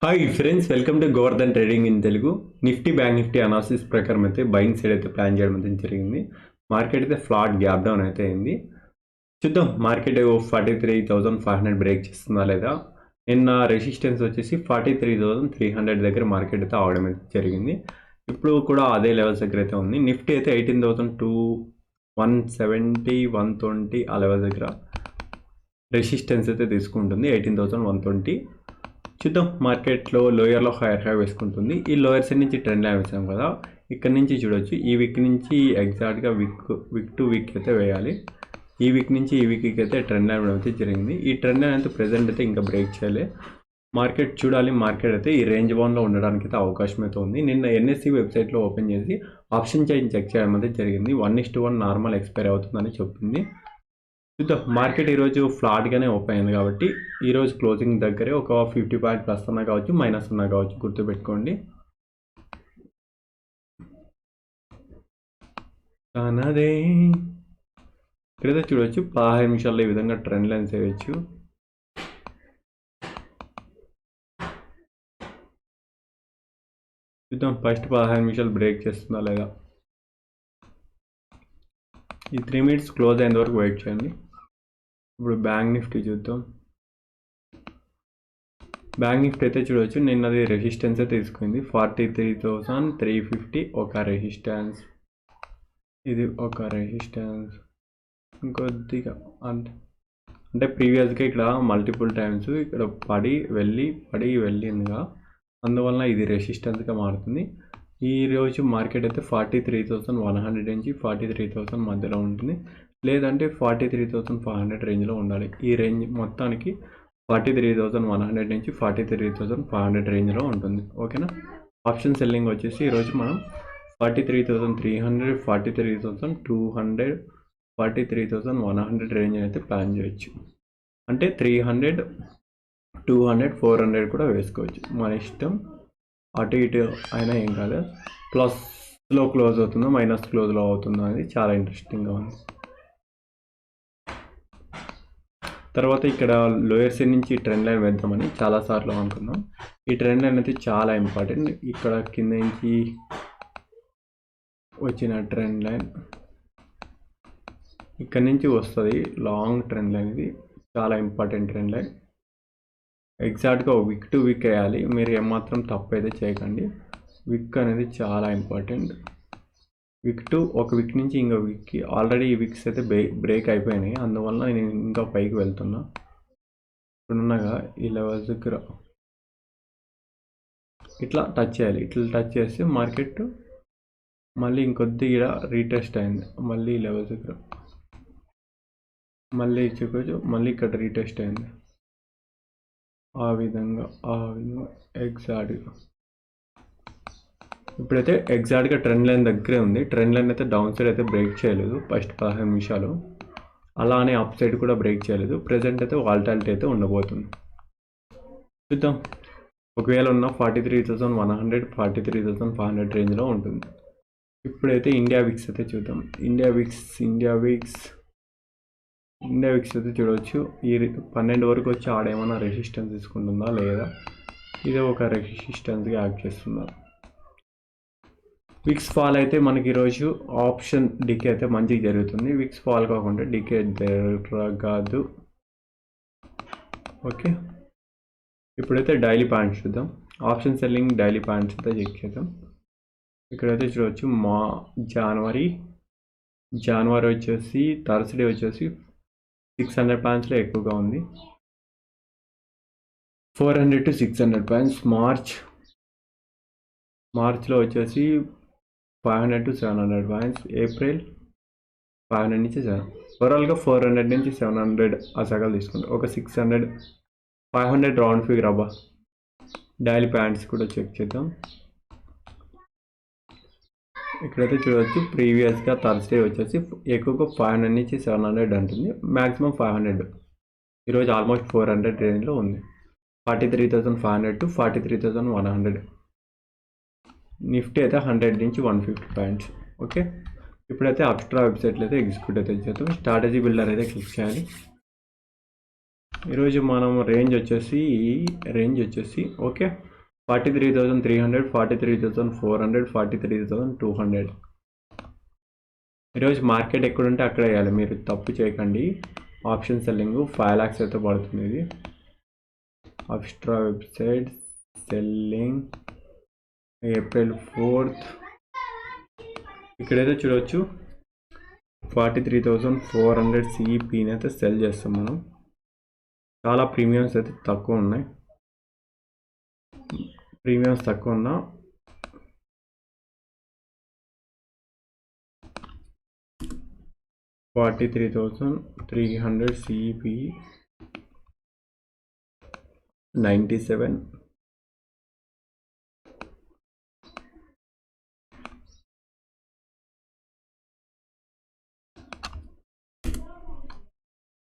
Hi friends, welcome to Govardhan trading in Telugu. Nifty bank Nifty analysis ప్రకారం అయితే buying side అయితే plan చేయడం అయితే జరిగింది. మార్కెట్ అయితే ఫ్లాట్ గ్యాప్ డౌన్ అయితే అయింది. చూద్దాం మార్కెట్ 43,500 బ్రేక్ చేస్తుందా లేదా. నిన్న రెసిస్టెన్స్ వచ్చేసి 43,300 దగ్గర మార్కెట్ అయితే అవడం అయితే జరిగింది. ఇప్పుడు కూడా అదే లెవెల్స్ దగ్గర అయితే ఉంది. నిఫ్టీ అయితే 18,170 120 ఆ లెవెల్ దగ్గర రెసిస్టెన్స్ అయితే తీసుకుంటుంది. 18,120. చూద్దాం మార్కెట్లో లోయర్లో హైయర్ హై వేసుకుంటుంది. ఈ లోయర్ సైడ్ నుంచి ట్రెండ్ లైన్ వేసాం కదా, ఇక్కడ నుంచి చూడొచ్చు. ఈ వీక్ నుంచి ఎగ్జాక్ట్గా వీక్ టు వీక్ అయితే వేయాలి. ఈ వీక్ నుంచి ఈ వీక్కి అయితే ట్రెండ్ లైన్ అయితే జరిగింది. ఈ ట్రెండ్ లైన్ అయితే ప్రెజెంట్ అయితే ఇంకా బ్రేక్ చేయాలి. మార్కెట్ చూడాలి. మార్కెట్ అయితే ఈ రేంజ్ బౌండ్లో ఉండడానికి అయితే అవకాశం అయితే ఉంది. నిన్న ఎన్ఎస్సి వెబ్సైట్లో ఓపెన్ చేసి ఆప్షన్ చైన్ చెక్ చేయడం అయితే జరిగింది. 1:1 నార్మల్ ఎక్స్పైర్ అవుతుందని చెప్పింది. చూద్దాం మార్కెట్ ఈరోజు ఫ్లాట్గానే ఓపెన్ అయింది కాబట్టి ఈరోజు క్లోజింగ్ దగ్గరే ఒక 50 పాయింట్ ప్లస్ అన్నా కావచ్చు, మైనస్ అన్నా కావచ్చు, గుర్తుపెట్టుకోండి. అదే ఇక్కడైతే చూడవచ్చు 15 నిమిషాల్లో ఈ విధంగా ట్రెండ్ లైన్స్ వేయచ్చు. చూద్దాం ఫస్ట్ 15 నిమిషాలు బ్రేక్ చేస్తుందా లేదా. ఈ 3 మినిట్స్ క్లోజ్ అయిన వరకు వెయిట్ చేయండి. ఇప్పుడు బ్యాంక్ నిఫ్టీ చూద్దాం. బ్యాంక్ నిఫ్టీ అయితే చూడవచ్చు, నిన్నది రెసిస్టెన్స్ అయితే తీసుకుంది. 43,350 ఒక రెసిస్టెన్స్, ఇది ఒక రెసిస్టెన్స్. ఇంకొద్దిగా అంటే ప్రీవియస్గా ఇక్కడ మల్టిపుల్ టైమ్స్ ఇక్కడ పడి వెళ్ళిందిగా, అందువల్ల ఇది రెసిస్టెన్స్గా మారుతుంది. ఈరోజు మార్కెట్ అయితే 43,100 నుంచి 43,000 మధ్యలో ఉంటుంది, లేదంటే 43,500 రేంజ్లో ఉండాలి. ఈ రేంజ్ మొత్తానికి 43,100 నుంచి 43,500 రేంజ్లో ఉంటుంది. ఓకేనా. ఆప్షన్ సెల్లింగ్ వచ్చేసి ఈరోజు మనం 43,300, 43,200, 43,100 రేంజ్ అయితే ప్లాన్ చేయొచ్చు. అంటే 300, 200, 400 కూడా వేసుకోవచ్చు, మన ఇష్టం. అటు ఇటు అయినా ఏం కాదు. ప్లస్లో క్లోజ్ అవుతుందో మైనస్ క్లోజ్లో అవుతుందో అనేది చాలా ఇంట్రెస్టింగ్గా ఉంది. తర్వాత ఇక్కడ లోయర్ సైడ్ నుంచి ట్రెండ్ లైన్ వేద్దామని చాలాసార్లు అనుకున్నాం. ఈ ట్రెండ్ లైన్ అయితే చాలా ఇంపార్టెంట్. ఇక్కడ కింద నుంచి వచ్చిన ట్రెండ్ లైన్ ఇక్కడ నుంచి వస్తుంది. లాంగ్ ట్రెండ్ లైన్ ఇది, చాలా ఇంపార్టెంట్ ట్రెండ్ లైన్. ఎగ్జాక్ట్గా వీక్ టు వీక్ వేయాలి. మీరు ఏమాత్రం తప్పు అయితే చేయకండి. వీక్ అనేది చాలా ఇంపార్టెంట్. ఒక వీక్ నుంచి ఇంకో వీక్కి ఆల్రెడీ ఈ వీక్స్ అయితే బ్రేక్ అయిపోయినాయి, అందువల్ల నేను ఇంకా పైకి వెళ్తున్నా. ఇప్పుడున్నగా ఈ లెవెల్స్ దగ్గర ఇట్లా టచ్ చేయాలి. ఇట్లా టచ్ చేస్తే మార్కెట్ మళ్ళీ ఇంకొద్దిగా రీటెస్ట్ అయింది. మళ్ళీ ఈ లెవెల్స్ దగ్గర మళ్ళీ చూపించు, మళ్ళీ ఇక్కడ రీటెస్ట్ అయింది. ఆ విధంగా ఎగ్జాక్ట్గా ఇప్పుడైతే ఎగ్జాక్ట్గా ట్రెండ్ లైన్ దగ్గరే ఉంది. ట్రెండ్ లైన్ అయితే డౌన్ సైడ్ అయితే బ్రేక్ చేయలేదు ఫస్ట్ 15 నిమిషాలు, అలానే అప్ సైడ్ కూడా బ్రేక్ చేయలేదు. ప్రెజెంట్ అయితే వాల్టాలిటీ అయితే ఉండబోతుంది. చూద్దాం, ఒకవేళ ఉన్న 43,100, 43,500 రేంజ్లో ఉంటుంది. ఇప్పుడైతే ఇండియా విక్స్ అయితే చూద్దాం. ఇండియా విక్స్ అయితే చూడవచ్చు. ఈ 12 వరకు వచ్చి ఆడేమన్నా రెసిస్టెన్స్ తీసుకుంటుందా లేదా, ఇదే ఒక రెసిస్టెన్స్గా యాక్ట్ చేస్తుందా. విక్స్ ఫాల్ అయితే మనకి ఈరోజు ఆప్షన్ డికే అయితే మంచిగా జరుగుతుంది. విక్స్ ఫాల్ కాకుండా డికే జరగదు. ఓకే, ఇప్పుడైతే డైలీ ప్యాంట్స్ చూద్దాం. ఆప్షన్ సెల్లింగ్ డైలీ ప్యాంట్స్ అయితే చెక్ చేద్దాం. ఇక్కడైతే చూడవచ్చు జనవరి వచ్చేసి థర్స్డే వచ్చేసి 600 పాయింట్స్లో ఎక్కువగా ఉంది. 400 to 600 పాయింట్స్. మార్చ్లో వచ్చేసి 500 to 700 పాయింట్స్. ఏప్రిల్ 500 నుంచి 700. ఓవరాల్గా 400 నుంచి 700 ఆ సగలు తీసుకుంటాం. ఒక 600, 500 రౌండ్ ఫిగర్ అబ్బా. డైలీ ప్యాంట్స్ కూడా చెక్ చేద్దాం. ఇక్కడైతే చూడవచ్చు, ప్రీవియస్గా థర్స్డే వచ్చేసి ఎక్కువగా 500 నుంచి 700 ఉంటుంది, మ్యాక్సిమం 500. ఈరోజు ఆల్మోస్ట్ 400 రేంజ్లో ఉంది. 43,500 to 43,100. నిఫ్టీ అయితే 100 నుంచి 150 పాయింట్స్. ఓకే, ఇప్పుడైతే అప్స్ట్రా వెబ్సైట్లో అయితే ఎగ్జిక్యూట్ అయితే చేద్దాం. స్ట్రాటజీ బిల్డర్ అయితే క్లిక్ చేయాలి. ఈరోజు మనం రేంజ్ వచ్చేసి ఓకే 43,300, 43,400, 43,200. ఈరోజు మార్కెట్ ఎక్కడుంటే అక్కడ వేయాలి, మీరు తప్పు చేయకండి. ఆప్షన్ సెల్లింగ్ 5 lakhs అయితే పడుతుంది. ఇది అబ్స్ట్రా వెబ్సైట్ సెల్లింగ్ April 4th. ఇక్కడైతే చూడవచ్చు 43,400 సిఈపిని అయితే సెల్ చేస్తాం మనం. చాలా ప్రీమియమ్స్ అయితే తక్కువ ఉన్నాయి. ప్రీమియమ్స్ తక్కువ ఉన్నా 43,300 సిఈపి 97.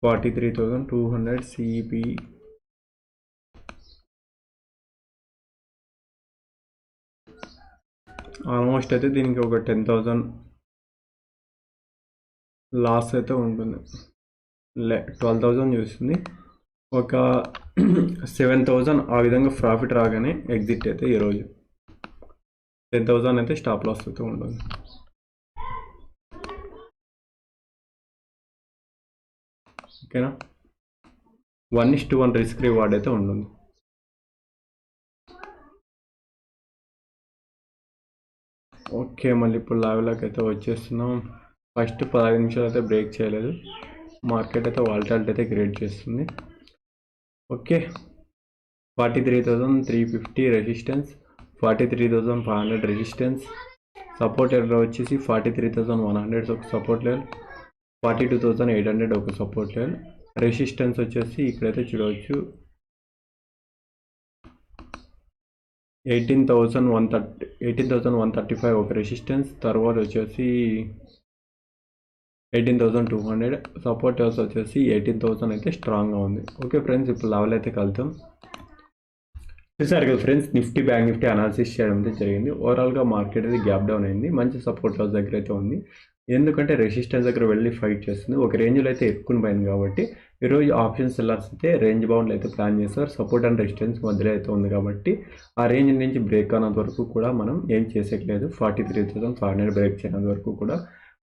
$43,200 CEP. ఆల్మోస్ట్ అయితే దీనికి ఒక 10,000 లాస్ అయితే ఉంటుంది. 12,000 చూస్తుంది, ఒక 7,000 ఆ విధంగా ప్రాఫిట్ రాగానే ఎగ్జిట్ అయితే ఈరోజు 10,000 అయితే స్టాప్ లాస్ అయితే ఉంటుంది. ఓకేనా, 1:1 రిస్క్ రివార్డ్ అయితే ఉంటుంది. ఓకే, మళ్ళీ ఇప్పుడు లైవ్లోకి అయితే వచ్చేస్తున్నాం. ఫస్ట్ 15 నిమిషాలు అయితే బ్రేక్ చేయలేదు, మార్కెట్ అయితే వాలటాలిటీ అయితే క్రియేట్ చేస్తుంది. Okay, 43,350 resistance, 43,500 resistance. Support level వచ్చేసి 43,100 ఒక సపోర్ట్ లెవెల్, 42,800 ఒక సపోర్ట్ లెవెల్. రెసిస్టెన్స్ వచ్చేసి ఇక్కడైతే చూడవచ్చు 18,135 ఒక రెసిస్టెన్స్. తర్వాత వచ్చేసి 18,200. సపోర్ట్ లెవెల్స్ వచ్చేసి 18,000 అయితే స్ట్రాంగ్గా ఉంది. ఓకే ఫ్రెండ్స్, ఇప్పుడు లెవెల్ అయితే కలుద్దాం. చూసారు కదా friends, Nifty bank Nifty analysis చేయడం అయితే జరిగింది. ఓవరాల్గా మార్కెట్ అయితే గ్యాప్ డౌన్ అయింది, మంచి సపోర్ట్ లెవెల్స్ దగ్గర అయితే ఉంది. ఎందుకంటే రెసిస్టెన్స్ దగ్గర వెళ్ళి ఫైట్ చేస్తుంది, ఒక రేంజ్లో అయితే ఎక్కువ పోయింది. కాబట్టి ఈరోజు ఆప్షన్ సెల్లర్స్ అయితే రేంజ్ బౌండ్లు అయితే ప్లాన్ చేస్తారు. సపోర్ట్ అండ్ రెసిస్టెన్స్ మధ్యలో అయితే ఉంది కాబట్టి ఆ రేంజ్ నుంచి బ్రేక్ అయినంత వరకు కూడా మనం ఏం చేసేయట్లేదు. 43,500 బ్రేక్ చేయనంత వరకు కూడా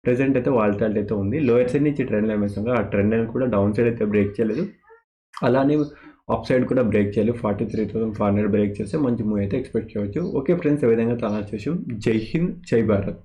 ప్రెసెంట్ అయితే వాలటాలిటీ అయితే ఉంది. లోయర్ సైడ్ నుంచి ట్రెండ్ లైన్ వేసాం, ఆ ట్రెండ్ లైన్ కూడా డౌన్ సైడ్ అయితే బ్రేక్ చేయలేదు, అలానే అప్ సైడ్ కూడా బ్రేక్ చేయాలి. 43,500 బ్రేక్ చేస్తే మంచి మూవ్ అయితే ఎక్స్పెక్ట్ చేయవచ్చు. ఓకే ఫ్రెండ్స్, ఏ విధంగా తయారు చేసాం. జై హింద్, జై భారత్.